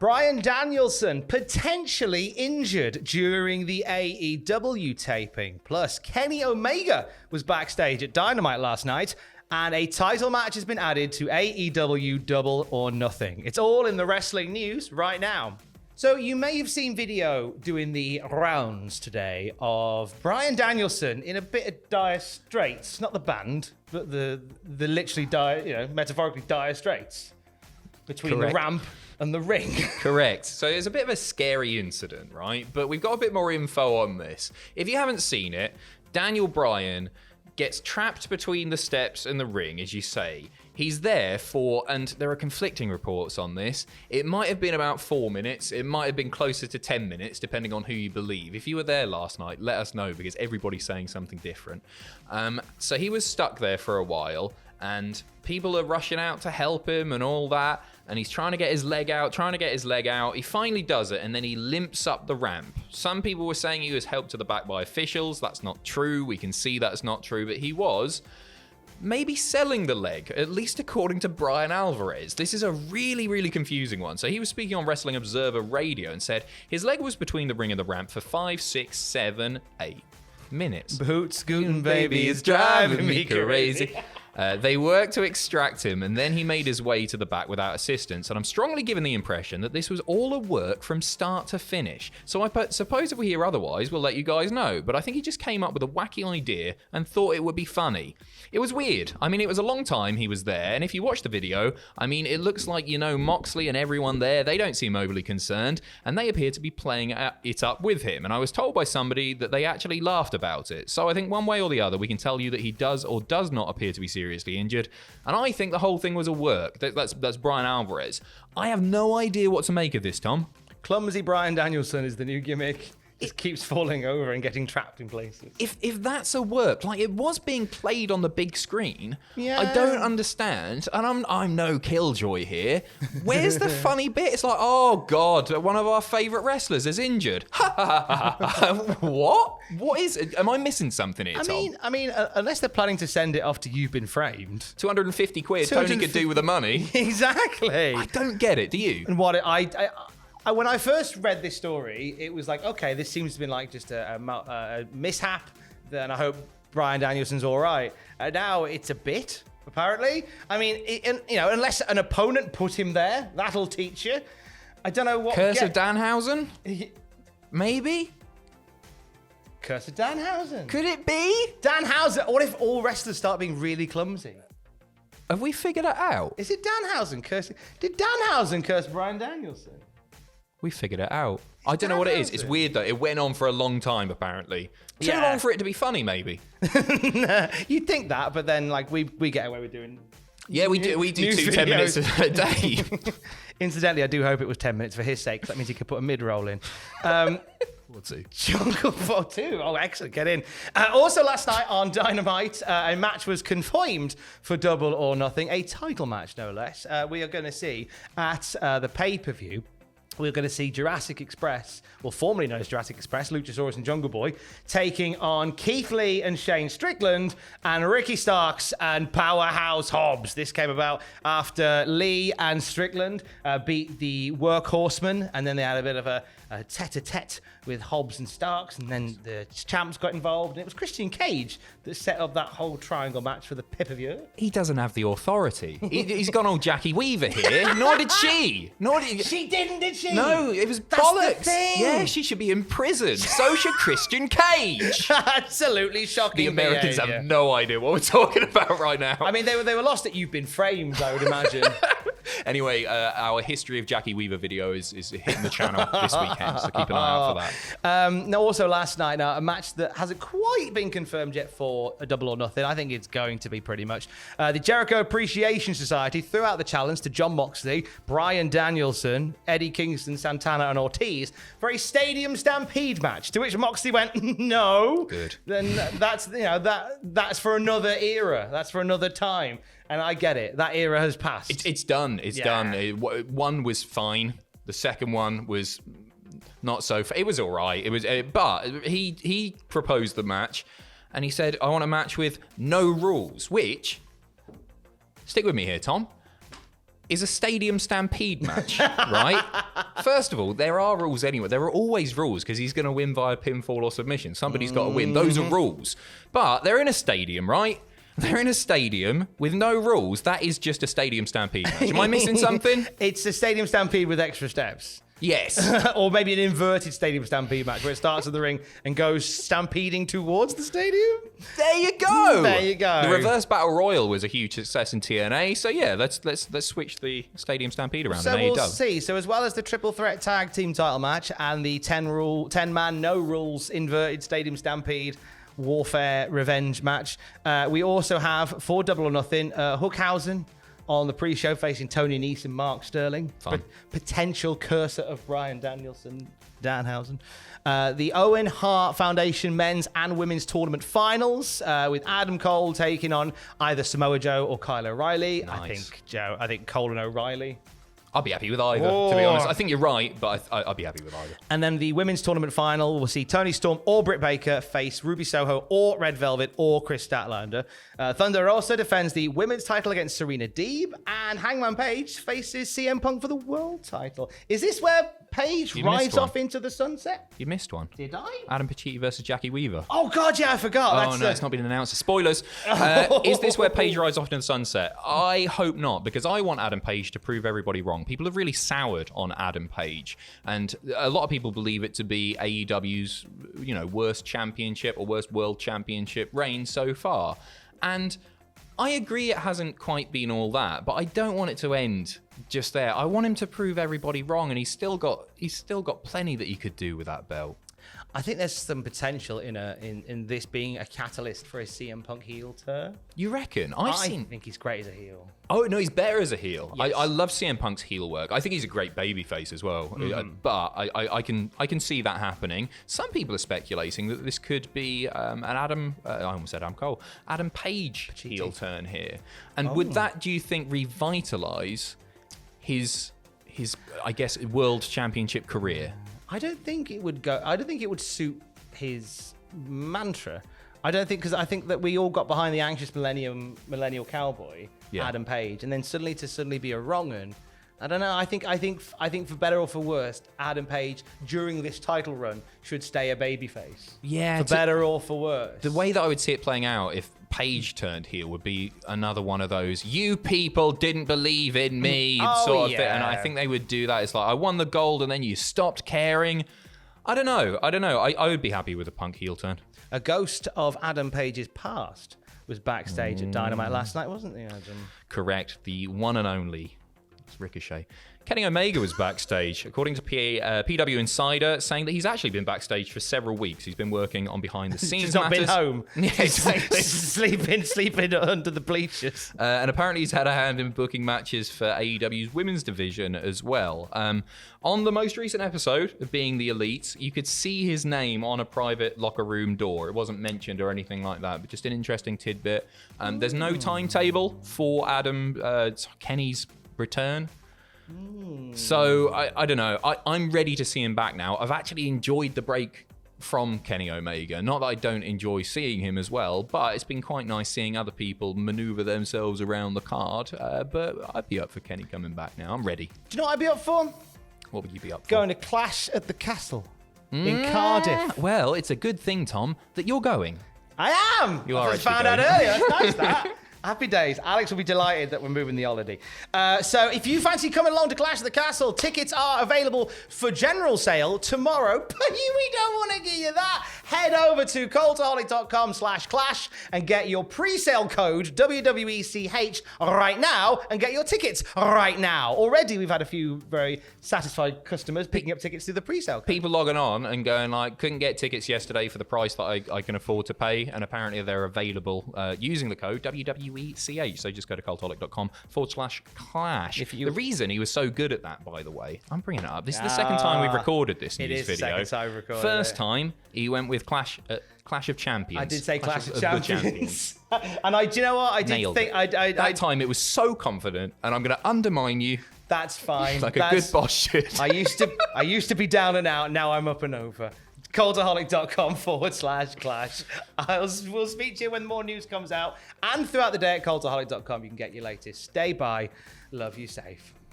Bryan Danielson potentially injured during the AEW taping. Plus, Kenny Omega was backstage at Dynamite last night, and a title match has been added to AEW Double or Nothing. It's all in the wrestling news right now. So you may have seen video doing the rounds today of Bryan Danielson in a bit of dire straits. Not the band, but the literally dire, metaphorically dire straits between the ramp and the ring. Correct. So it's a bit of a scary incident, right? But we've got a bit more info on this. If you haven't seen it, Daniel Bryan gets trapped between the steps and the ring, as you say. He's there for, and there are conflicting reports on this, it might have been about 4 minutes, it might have been closer to 10 minutes, depending on who you believe. If you were there last night, let us know, because everybody's saying something different. So he was stuck there for a while, and people are rushing out to help him and all that, and he's trying to get his leg out, He finally does it, and then he limps up the ramp. Some people were saying he was helped to the back by officials. That's not true. We can see that's not true, but he was maybe selling the leg, at least according to Bryan Alvarez. This is a really, really confusing one. So he was speaking on Wrestling Observer Radio and said his leg was between the ring and the ramp for 5, 6, 7, 8 minutes. Boot scooting baby is driving me crazy. They worked to extract him, and then he made his way to the back without assistance. And I'm strongly given the impression that this was all a work from start to finish. So I suppose if we hear otherwise, we'll let you guys know. But I think he just came up with a wacky idea and thought it would be funny. It was weird. I mean, it was a long time he was there. And if you watch the video, I mean, it looks like, Moxley and everyone there, they don't seem overly concerned. And they appear to be playing it up with him. And I was told by somebody that they actually laughed about it. So I think one way or the other, we can tell you that he does or does not appear to be seriously injured. And I think the whole thing was a work. That's Bryan Alvarez. I have no idea what to make of this, Tom. Clumsy Bryan Danielson is the new gimmick. It keeps falling over and getting trapped in places. If that's a work, like it was being played on the big screen, yeah. I don't understand, and I'm no killjoy here. Where's the funny bit? It's like, oh God, one of our favourite wrestlers is injured. What? What is it? Am I missing something here, Tom? I mean, unless they're planning to send it off to You've Been Framed. 250 quid, Tony could do with the money. Exactly. I don't get it, do you? And what when I first read this story, it was like, okay, this seems to be like just a mishap. Then I hope Bryan Danielson's all right. Now it's a bit, apparently. I mean, unless an opponent put him there, that'll teach you. I don't know what. Curse of Danhausen? Maybe? Curse of Danhausen. Could it be? Danhausen. What if all wrestlers start being really clumsy? Have we figured it out? Is it Danhausen cursing? Did Danhausen curse Bryan Danielson? We figured it out. I don't know what it is. It's weird though. It went on for a long time, apparently. Too long for it to be funny, maybe. You'd think that, but then we get away with doing. Yeah, we do 10 minutes a day. Incidentally, I do hope it was 10 minutes for his sake, because that means he could put a mid-roll in. We'll see. Jungle 4-2. Oh, excellent. Get in. Also, last night on Dynamite, a match was confirmed for Double or Nothing. A title match, no less. We are going to see at the pay-per-view. We're going to see Jurassic Express, well, formerly known as Jurassic Express, Luchasaurus and Jungle Boy, taking on Keith Lee and Shane Strickland and Ricky Starks and Powerhouse Hobbs. This came about after Lee and Strickland beat the Workhorsemen, and then they had a bit of a tete-a-tete with Hobbs and Starks, and then the champs got involved, and it was Christian Cage that set up that whole triangle match for the pay-per-view. He doesn't have the authority. He's gone old Jackie Weaver here. Nor did she. She didn't, did she? No, it was That's bollocks. The thing. Yeah, she should be in prison. So should Christian Cage. Absolutely shocking. The Americans have no idea what we're talking about right now. I mean, they were lost at You've Been Framed, I would imagine. Anyway, our History of Jackie Weaver video is hitting the channel this weekend, so keep an eye out for that. Now, also last night, a match that hasn't quite been confirmed yet for a Double or Nothing. I think it's going to be pretty much. The Jericho Appreciation Society threw out the challenge to Jon Moxley, Bryan Danielson, Eddie Kingston, Santana, and Ortiz for a Stadium Stampede match, to which Moxley went, no. Good. Then that's for another era. That's for another time. And I get it. That era has passed. It's done. It's done. One was fine. The second one was not so. It was all right. It was, but he proposed the match, and he said, "I want a match with no rules." Which, stick with me here, Tom. is a stadium stampede match, right? First of all, there are rules anyway. There are always rules because he's going to win via pinfall or submission. Somebody's got to win. Those are rules. But they're in a stadium, right? They're in a stadium with no rules. That is just a stadium stampede match. Am I missing something? It's a stadium stampede with extra steps. Yes. Or maybe an inverted stadium stampede match where it starts at the ring and goes stampeding towards the stadium. There you go. There you go. The reverse battle royal was a huge success in TNA. So yeah, let's switch the stadium stampede around. So in we'll AEW. see. So as well as the triple threat tag team title match and the 10-man no rules inverted stadium stampede warfare revenge match, we also have for Double or Nothing Hookhausen on the pre-show facing Tony Nese and Mark Sterling. Potential cursor of Bryan Danielson, Danhausen. The Owen Hart Foundation men's and women's tournament finals with Adam Cole taking on either Samoa Joe or Kyle O'Reilly. Nice. I think Cole and O'Reilly. I'll be happy with either, to be honest. I think you're right, but I'll be happy with either. And then the women's tournament final, we'll see Toni Storm or Britt Baker face Ruby Soho or Red Velvet or Chris Statlander. Thunder Rosa defends the women's title against Serena Deeb, and Hangman Page faces CM Punk for the world title. Is this where Page rides off into the sunset? You missed one. Did I? Adam Pacitti versus Jackie Weaver. Oh, God, yeah, I forgot. It's not been announced. Spoilers. Is this where Page rides off into the sunset? I hope not, because I want Adam Page to prove everybody wrong. People have really soured on Adam Page, and a lot of people believe it to be AEW's, worst championship or worst world championship reign so far. And I agree it hasn't quite been all that, but I don't want it to end just there. I want him to prove everybody wrong, and he's still got plenty that he could do with that belt. I think there's some potential in this being a catalyst for a CM Punk heel turn. You reckon? I think he's great as a heel. Oh, no, he's better as a heel. Yes. I love CM Punk's heel work. I think he's a great babyface as well. But I can see that happening. Some people are speculating that this could be an Adam Page heel turn here. And would that, do you think, revitalize his I guess world championship career? I don't think it would suit his mantra. Because I think that we all got behind the anxious millennial cowboy, Adam Page, and then suddenly be a wrong un. I don't know. I think for better or for worse, Adam Page during this title run should stay a babyface. Yeah, for better or for worse. The way that I would see it playing out if Page turned heel would be another one of those "you people didn't believe in me" sort of thing, and I think they would do that. It's like, I won the gold and then you stopped caring. I don't know. I would be happy with a Punk heel turn. A ghost of Adam Page's past was backstage at Dynamite last night, wasn't he, Adam? Correct. The one and only. It's Ricochet. Kenny Omega was backstage, according to PW Insider, saying that he's actually been backstage for several weeks. He's been working on behind the scenes He's not matters. been home. Yeah, exactly. sleeping under the bleachers. And apparently he's had a hand in booking matches for AEW's women's division as well. On the most recent episode of Being the Elite, you could see his name on a private locker room door. It wasn't mentioned or anything like that, but just an interesting tidbit. There's no timetable for Kenny's return. So I don't know. I'm ready to see him back now. I've actually enjoyed the break from Kenny Omega. Not that I don't enjoy seeing him as well, but it's been quite nice seeing other people maneuver themselves around the card. But I'd be up for Kenny coming back now. I'm ready. Do you know what I'd be up for? What would you be up for? Going to Clash at the Castle in Cardiff. Well, it's a good thing, Tom, that you're going. I am. You are I actually found out going. earlier. That's nice, that. Happy days. Alex will be delighted that we're moving the holiday. So if you fancy coming along to Clash at the Castle, tickets are available for general sale tomorrow. But we don't want to give you that. Head over to cultaholic.com/clash and get your pre-sale code WWECH right now and get your tickets right now. Already we've had a few very satisfied customers picking up tickets through the pre-sale code. People logging on and going like, couldn't get tickets yesterday for the price that I can afford to pay, and apparently they're available using the code WWECH. So just go to cultaholic.com/clash. The reason he was so good at that, by the way, I'm bringing it up. This is the second time we've recorded this news video. It is the second time we've recorded First time he went with Clash of Champions. I did say Clash of Champions. And do you know what? I did Nailed think it. That time it was so confident, and I'm going to undermine you. That's fine. Like a good boss should. I used to be down and out. Now I'm up and over. Cultaholic.com/clash. We'll speak to you when more news comes out. And throughout the day at cultaholic.com, you can get your latest stay by Love you safe.